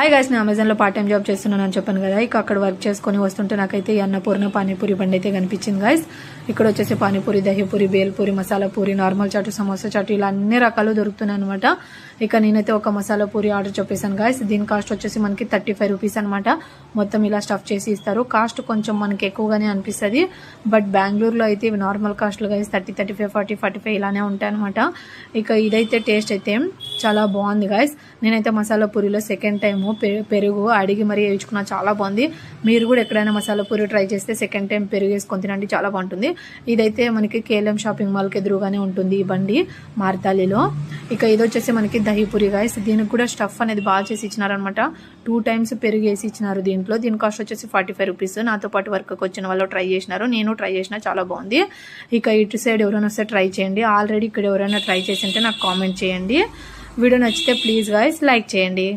Hi guys, నేను అమెజాన్లో part time job చేస్తున్నాను అని చెప్పాను కదా. ఇక అక్కడ వర్క్ చేసుకొని వస్తుంటే నాకైతే ఈ అన్నపూర్ణ పానీపూరి బండి అయితే కనిపించింది గైస్. ఇక్కడ వచ్చేసి పానీపూరి, దహీపూరి, బేల్పూరి, మసాలా పూరి, నార్మల్ చాటు, సమోసా చాటు ఇలా అన్ని రకాలు దొరుకుతున్నాయి అనమాట. ఇక నేనైతే ఒక మసాలా పూరి ఆర్డర్ చెప్పేశాను గైస్. దీని కాస్ట్ వచ్చేసి మనకి 35 రూపీస్ అనమాట. మొత్తం ఇలా స్టఫ్ చేసి ఇస్తారు. కాస్ట్ కొంచెం మనకి ఎక్కువగానే అనిపిస్తుంది, బట్ బెంగళూరులో అయితే ఇవి నార్మల్ కాస్ట్లు గైస్ 30, 35, 40, 45 ఇలానే ఉంటాయి అనమాట. ఇక ఇదైతే టేస్ట్ అయితే చాలా బాగుంది గైస్. నేనైతే మసాలా పూరిలో సెకండ్ టైం పెరుగు అడిగి మరీ వేయించుకున్నా, చాలా బాగుంది. మీరు కూడా ఎక్కడైనా మసాలా పూరి ట్రై చేస్తే సెకండ్ టైం పెరుగు వేసుకొని తినండి, చాలా బాగుంటుంది. ఇదైతే మనకి కేఎల్ఎం షాపింగ్ మాల్కి ఎదురుగానే ఉంటుంది ఈ బండి, మార్తాలిలో. ఇక ఇది వచ్చేసి మనకి దహీపూరి గైస్. దీనికి కూడా స్టఫ్ అనేది బాగా చేసి ఇచ్చినారనమాట. 2 టైమ్స్ పెరుగు వేసి ఇచ్చినారు దీంట్లో. దీని కాస్ట్ వచ్చేసి 45 రూపీస్. నాతో పాటు వర్క్కి వచ్చిన వాళ్ళు ట్రై చేసినారు, నేను ట్రై చేసిన, చాలా బాగుంది. ఇక ఇటు సైడ్ ఎవరైనా వస్తే ట్రై చేయండి. ఆల్రెడీ ఇక్కడ ఎవరైనా ట్రై చేసి ఉంటే నాకు కామెంట్ చేయండి. వీడియో నచ్చితే ప్లీజ్ గైస్ లైక్ చేయండి.